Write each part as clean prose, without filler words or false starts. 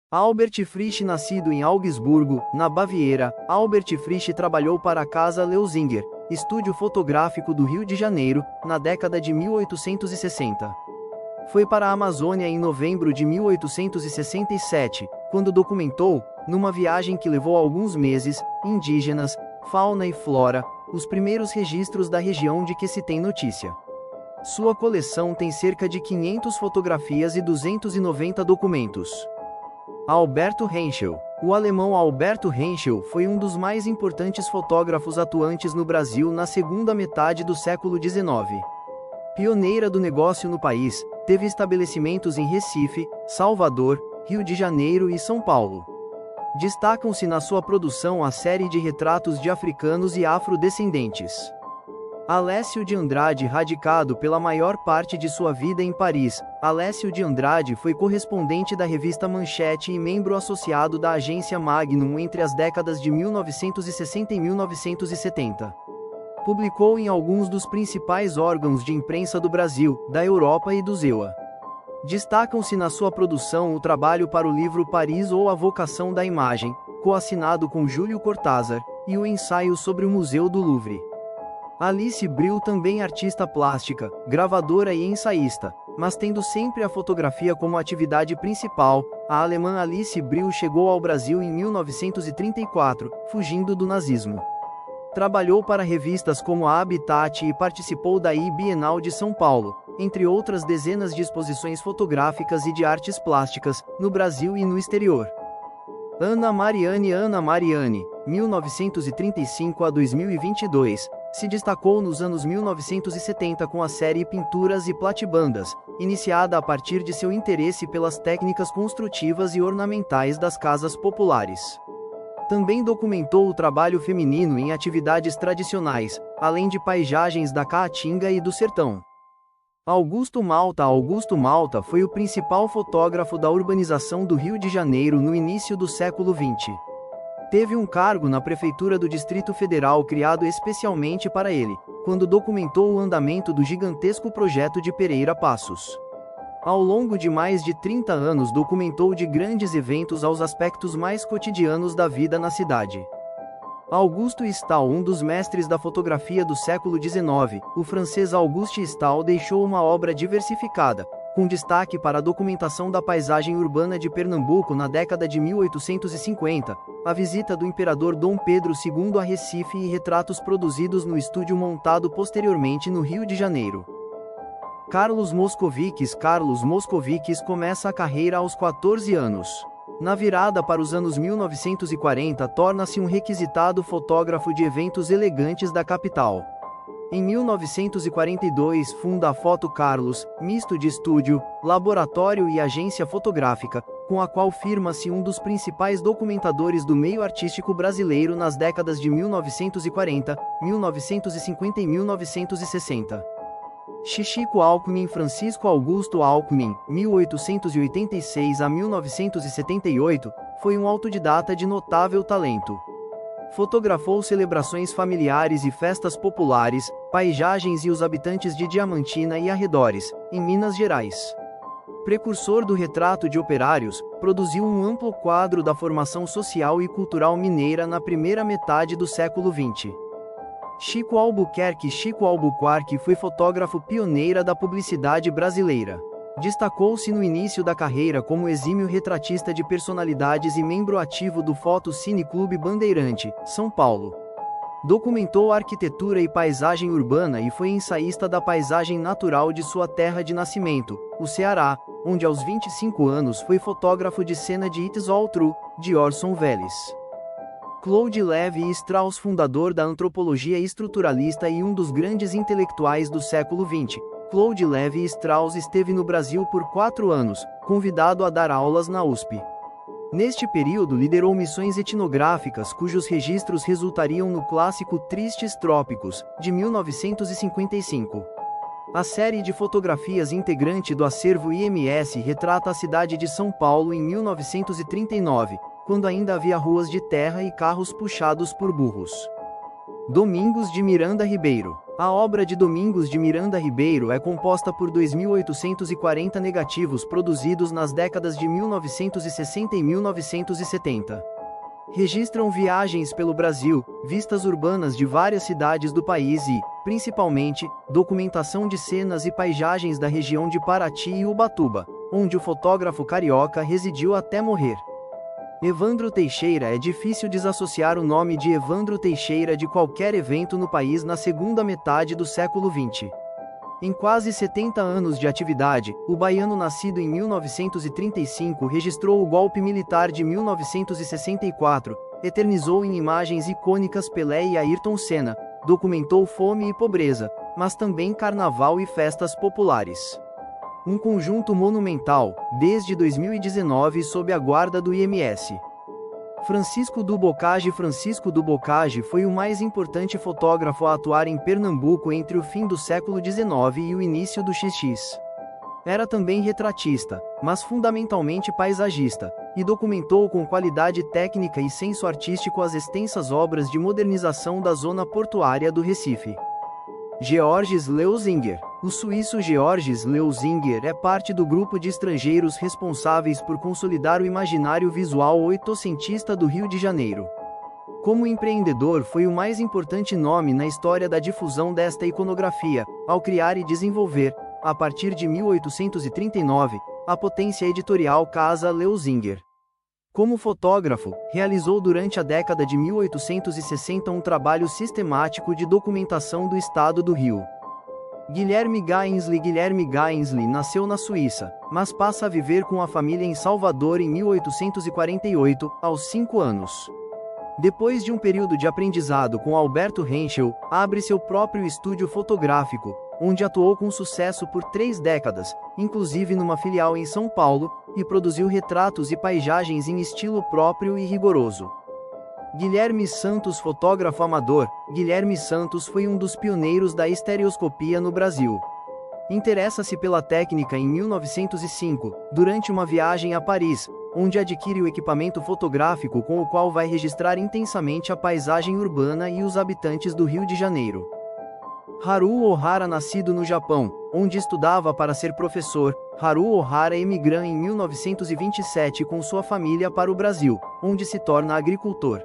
Albert Frisch, nascido em Augsburgo, na Baviera, Albert Frisch trabalhou para a Casa Leuzinger, estúdio fotográfico do Rio de Janeiro, na década de 1860. Foi para a Amazônia em novembro de 1867, quando documentou, numa viagem que levou alguns meses, indígenas, fauna e flora, os primeiros registros da região de que se tem notícia. Sua coleção tem cerca de 500 fotografias e 290 documentos. Alberto Henschel. O alemão Alberto Henschel foi um dos mais importantes fotógrafos atuantes no Brasil na segunda metade do século XIX. Pioneira do negócio no país, teve estabelecimentos em Recife, Salvador, Rio de Janeiro e São Paulo. Destacam-se na sua produção a série de retratos de africanos e afrodescendentes. Alessio de Andrade, radicado pela maior parte de sua vida em Paris, Alessio de Andrade foi correspondente da revista Manchete e membro associado da agência Magnum entre as décadas de 1960 e 1970. Publicou em alguns dos principais órgãos de imprensa do Brasil, da Europa e do ZEUA. Destacam-se na sua produção o trabalho para o livro Paris ou a Vocação da Imagem, coassinado com Júlio Cortázar, e o ensaio sobre o Museu do Louvre. Alice Brill, também artista plástica, gravadora e ensaísta, mas tendo sempre a fotografia como atividade principal, a alemã Alice Brill chegou ao Brasil em 1934, fugindo do nazismo. Trabalhou para revistas como a Habitat e participou da Bienal de São Paulo, entre outras dezenas de exposições fotográficas e de artes plásticas, no Brasil e no exterior. Ana Mariani, 1935 a 2022, se destacou nos anos 1970 com a série Pinturas e Platibandas, iniciada a partir de seu interesse pelas técnicas construtivas e ornamentais das casas populares. Também documentou o trabalho feminino em atividades tradicionais, além de paisagens da Caatinga e do sertão. Augusto Malta foi o principal fotógrafo da urbanização do Rio de Janeiro no início do século XX. Teve um cargo na Prefeitura do Distrito Federal criado especialmente para ele, quando documentou o andamento do gigantesco projeto de Pereira Passos. Ao longo de mais de 30 anos documentou de grandes eventos aos aspectos mais cotidianos da vida na cidade. Auguste Stahl, um dos mestres da fotografia do século XIX, o francês Auguste Stahl deixou uma obra diversificada, com destaque para a documentação da paisagem urbana de Pernambuco na década de 1850, a visita do imperador Dom Pedro II a Recife e retratos produzidos no estúdio montado posteriormente no Rio de Janeiro. Carlos Moscovics começa a carreira aos 14 anos. Na virada para os anos 1940 torna-se um requisitado fotógrafo de eventos elegantes da capital. Em 1942 funda a Foto Carlos, misto de estúdio, laboratório e agência fotográfica, com a qual firma-se um dos principais documentadores do meio artístico brasileiro nas décadas de 1940, 1950 e 1960. Chichico Alckmin, Francisco Augusto Alckmin, 1886 a 1978, foi um autodidata de notável talento. Fotografou celebrações familiares e festas populares, paisagens e os habitantes de Diamantina e arredores, em Minas Gerais. Precursor do retrato de operários, produziu um amplo quadro da formação social e cultural mineira na primeira metade do século XX. Chico Albuquerque foi fotógrafo pioneira da publicidade brasileira. Destacou-se no início da carreira como exímio retratista de personalidades e membro ativo do Foto Cine Clube Bandeirante, São Paulo. Documentou arquitetura e paisagem urbana e foi ensaísta da paisagem natural de sua terra de nascimento, o Ceará, onde aos 25 anos foi fotógrafo de cena de It's All True, de Orson Welles. Claude Lévi-Strauss, fundador da antropologia estruturalista e um dos grandes intelectuais do século XX, Claude Lévi-Strauss esteve no Brasil por 4 anos, convidado a dar aulas na USP. Neste período liderou missões etnográficas cujos registros resultariam no clássico Tristes Trópicos, de 1955. A série de fotografias integrante do acervo IMS retrata a cidade de São Paulo em 1939, quando ainda havia ruas de terra e carros puxados por burros. Domingos de Miranda Ribeiro. A obra de Domingos de Miranda Ribeiro é composta por 2.840 negativos produzidos nas décadas de 1960 e 1970. Registram viagens pelo Brasil, vistas urbanas de várias cidades do país e, principalmente, documentação de cenas e paisagens da região de Paraty e Ubatuba, onde o fotógrafo carioca residiu até morrer. Evandro Teixeira. É difícil desassociar o nome de Evandro Teixeira de qualquer evento no país na segunda metade do século XX. Em quase 70 anos de atividade, o baiano nascido em 1935 registrou o golpe militar de 1964, eternizou em imagens icônicas Pelé e Ayrton Senna, documentou fome e pobreza, mas também carnaval e festas populares. Um conjunto monumental, desde 2019 sob a guarda do IMS. Francisco do Bocage. Francisco do Bocage foi o mais importante fotógrafo a atuar em Pernambuco entre o fim do século XIX e o início do XX. Era também retratista, mas fundamentalmente paisagista, e documentou com qualidade técnica e senso artístico as extensas obras de modernização da zona portuária do Recife. Georges Leuzinger. O suíço Georges Leuzinger é parte do grupo de estrangeiros responsáveis por consolidar o imaginário visual oitocentista do Rio de Janeiro. Como empreendedor, foi o mais importante nome na história da difusão desta iconografia, ao criar e desenvolver, a partir de 1839, a potência editorial Casa Leuzinger. Como fotógrafo, realizou durante a década de 1860 um trabalho sistemático de documentação do estado do Rio. Guilherme Gainsley. Guilherme Gainsley nasceu na Suíça, mas passa a viver com a família em Salvador em 1848, aos 5 anos. Depois de um período de aprendizado com Alberto Henschel, abre seu próprio estúdio fotográfico, onde atuou com sucesso por 3 décadas, inclusive numa filial em São Paulo, e produziu retratos e paisagens em estilo próprio e rigoroso. Guilherme Santos. Fotógrafo amador. Guilherme Santos foi um dos pioneiros da estereoscopia no Brasil. Interessa-se pela técnica em 1905, durante uma viagem a Paris, onde adquire o equipamento fotográfico com o qual vai registrar intensamente a paisagem urbana e os habitantes do Rio de Janeiro. Haruo Ohara. Nascido no Japão, onde estudava para ser professor, Haruo Ohara emigra em 1927 com sua família para o Brasil, onde se torna agricultor.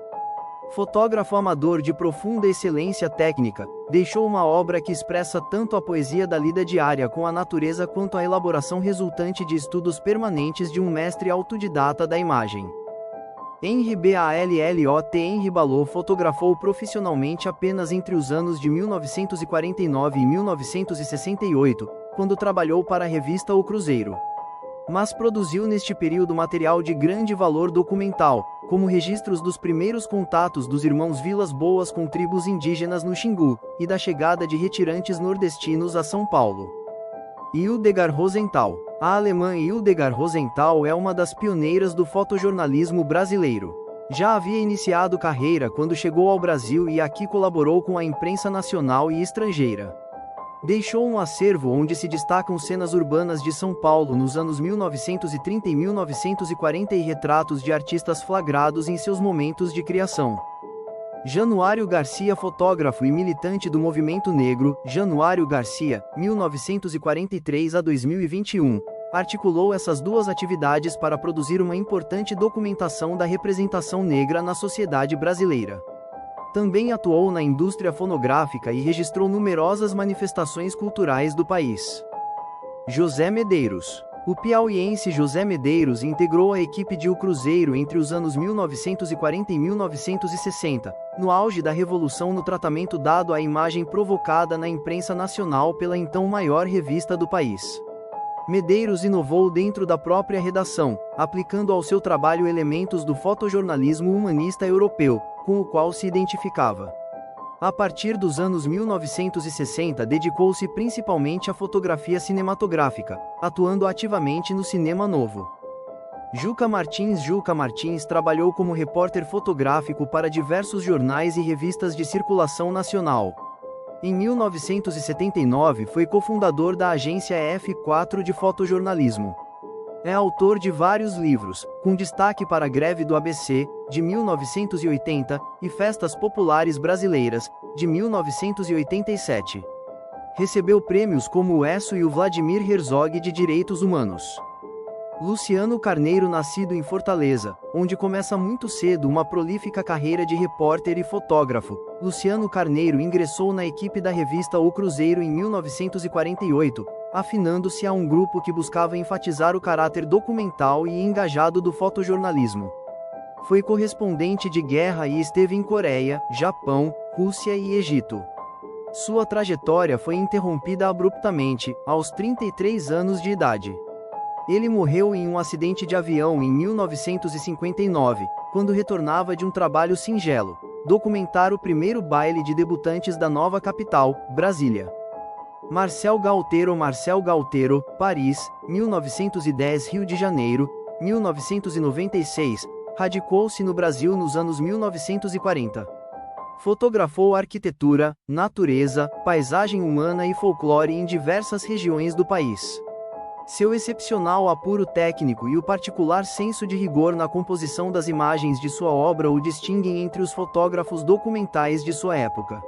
Fotógrafo amador de profunda excelência técnica, deixou uma obra que expressa tanto a poesia da lida diária com a natureza quanto a elaboração resultante de estudos permanentes de um mestre autodidata da imagem. Henri Ballot. Henri Ballot fotografou profissionalmente apenas entre os anos de 1949 e 1968, quando trabalhou para a revista O Cruzeiro. Mas produziu neste período material de grande valor documental, como registros dos primeiros contatos dos irmãos Vilas Boas com tribos indígenas no Xingu, e da chegada de retirantes nordestinos a São Paulo. Hildegard Rosenthal. A alemã Hildegard Rosenthal é uma das pioneiras do fotojornalismo brasileiro. Já havia iniciado carreira quando chegou ao Brasil e aqui colaborou com a imprensa nacional e estrangeira. Deixou um acervo onde se destacam cenas urbanas de São Paulo nos anos 1930 e 1940 e retratos de artistas flagrados em seus momentos de criação. Januário Garcia. Fotógrafo e militante do movimento negro, Januário Garcia, 1943 a 2021, articulou essas duas atividades para produzir uma importante documentação da representação negra na sociedade brasileira. Também atuou na indústria fonográfica e registrou numerosas manifestações culturais do país. José Medeiros. O piauiense José Medeiros integrou a equipe de O Cruzeiro entre os anos 1940 e 1960, no auge da revolução no tratamento dado à imagem provocada na imprensa nacional pela então maior revista do país. Medeiros inovou dentro da própria redação, aplicando ao seu trabalho elementos do fotojornalismo humanista europeu, com o qual se identificava. A partir dos anos 1960 dedicou-se principalmente à fotografia cinematográfica, atuando ativamente no cinema novo. Juca Martins. Juca Martins trabalhou como repórter fotográfico para diversos jornais e revistas de circulação nacional. Em 1979 foi cofundador da agência F4 de fotojornalismo. É autor de vários livros, com destaque para a Greve do ABC, de 1980, e Festas Populares Brasileiras, de 1987. Recebeu prêmios como o ESSO e o Vladimir Herzog de Direitos Humanos. Luciano Carneiro, nascido em Fortaleza, onde começa muito cedo uma prolífica carreira de repórter e fotógrafo. Luciano Carneiro ingressou na equipe da revista O Cruzeiro em 1948, afinando-se a um grupo que buscava enfatizar o caráter documental e engajado do fotojornalismo. Foi correspondente de guerra e esteve em Coreia, Japão, Rússia e Egito. Sua trajetória foi interrompida abruptamente, aos 33 anos de idade. Ele morreu em um acidente de avião em 1959, quando retornava de um trabalho singelo: documentar o primeiro baile de debutantes da nova capital, Brasília. Marcel Galtero, Paris, 1910. Rio de Janeiro, 1996, radicou-se no Brasil nos anos 1940. Fotografou arquitetura, natureza, paisagem humana e folclore em diversas regiões do país. Seu excepcional apuro técnico e o particular senso de rigor na composição das imagens de sua obra o distinguem entre os fotógrafos documentais de sua época.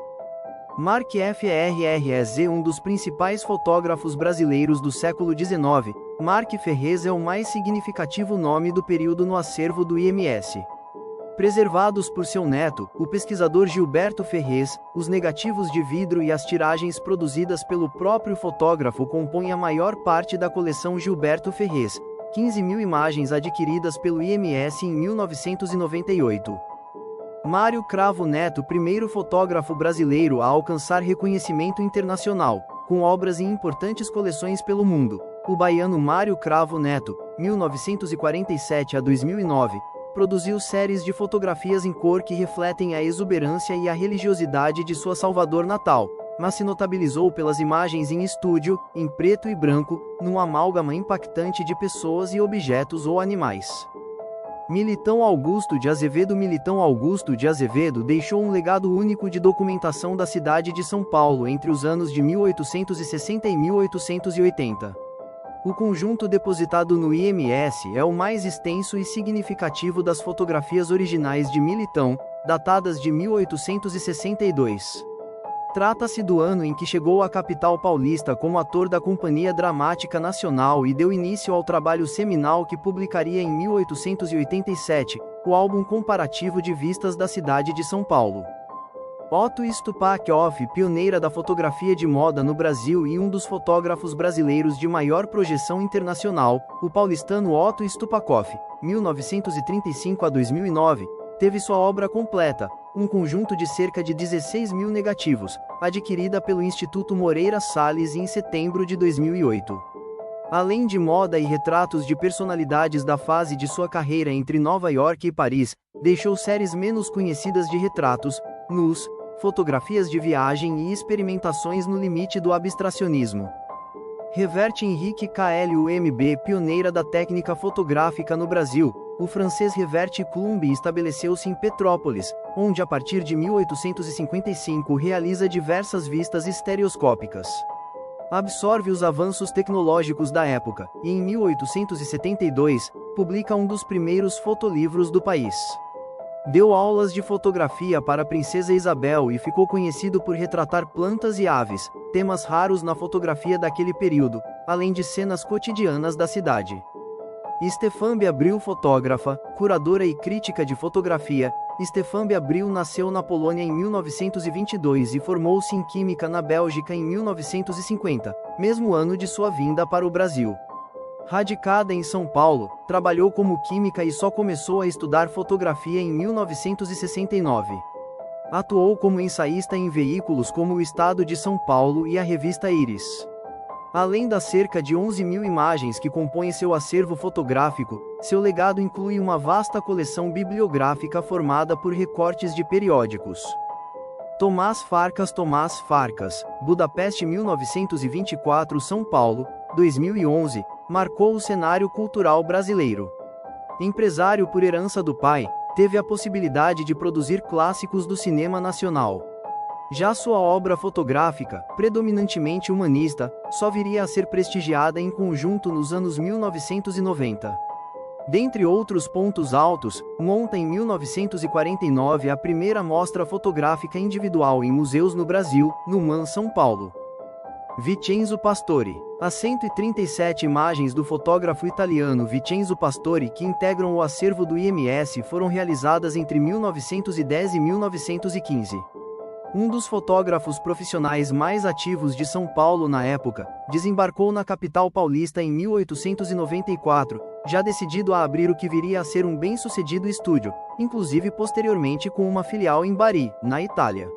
Mark Ferrez, um dos principais fotógrafos brasileiros do século XIX, Mark Ferrez é o mais significativo nome do período no acervo do IMS. Preservados por seu neto, o pesquisador Gilberto Ferrez, os negativos de vidro e as tiragens produzidas pelo próprio fotógrafo compõem a maior parte da coleção Gilberto Ferrez, 15.000 imagens adquiridas pelo IMS em 1998. Mário Cravo Neto, primeiro fotógrafo brasileiro a alcançar reconhecimento internacional, com obras em importantes coleções pelo mundo. O baiano Mário Cravo Neto, 1947 a 2009, produziu séries de fotografias em cor que refletem a exuberância e a religiosidade de sua Salvador natal, mas se notabilizou pelas imagens em estúdio, em preto e branco, num amálgama impactante de pessoas e objetos ou animais. Militão Augusto de Azevedo deixou um legado único de documentação da cidade de São Paulo entre os anos de 1860 e 1880. O conjunto depositado no IMS é o mais extenso e significativo das fotografias originais de Militão, datadas de 1862. Trata-se do ano em que chegou à capital paulista como ator da Companhia Dramática Nacional e deu início ao trabalho seminal que publicaria em 1887, o álbum comparativo de vistas da cidade de São Paulo. Otto Stupakoff, pioneira da fotografia de moda no Brasil e um dos fotógrafos brasileiros de maior projeção internacional, o paulistano Otto Stupakoff, 1935 a 2009, teve sua obra completa, um conjunto de cerca de 16.000 negativos, adquirida pelo Instituto Moreira Salles em setembro de 2008. Além de moda e retratos de personalidades da fase de sua carreira entre Nova York e Paris, deixou séries menos conhecidas de retratos, nus, fotografias de viagem e experimentações no limite do abstracionismo. Reverte Henrique Klumb, pioneira da técnica fotográfica no Brasil, o francês Reverte Klumb estabeleceu-se em Petrópolis, onde a partir de 1855 realiza diversas vistas estereoscópicas. Absorve os avanços tecnológicos da época, e em 1872, publica um dos primeiros fotolivros do país. Deu aulas de fotografia para a princesa Isabel e ficou conhecido por retratar plantas e aves, temas raros na fotografia daquele período, além de cenas cotidianas da cidade. Stéphane Abril, fotógrafa, curadora e crítica de fotografia. Stéphane Abril nasceu na Polônia em 1922 e formou-se em Química na Bélgica em 1950, mesmo ano de sua vinda para o Brasil. Radicada em São Paulo, trabalhou como química e só começou a estudar fotografia em 1969. Atuou como ensaísta em veículos como o Estado de São Paulo e a revista Iris. Além das cerca de 11.000 imagens que compõem seu acervo fotográfico, seu legado inclui uma vasta coleção bibliográfica formada por recortes de periódicos. Tomás Farkas, Budapeste 1924, São Paulo, 2011, marcou o cenário cultural brasileiro. Empresário por herança do pai, teve a possibilidade de produzir clássicos do cinema nacional. Já sua obra fotográfica, predominantemente humanista, só viria a ser prestigiada em conjunto nos anos 1990. Dentre outros pontos altos, monta em 1949 a primeira mostra fotográfica individual em museus no Brasil, no MAN São Paulo. Vincenzo Pastore. As 137 imagens do fotógrafo italiano Vincenzo Pastore que integram o acervo do IMS foram realizadas entre 1910 e 1915. Um dos fotógrafos profissionais mais ativos de São Paulo na época, desembarcou na capital paulista em 1894, já decidido a abrir o que viria a ser um bem-sucedido estúdio, inclusive posteriormente com uma filial em Bari, na Itália.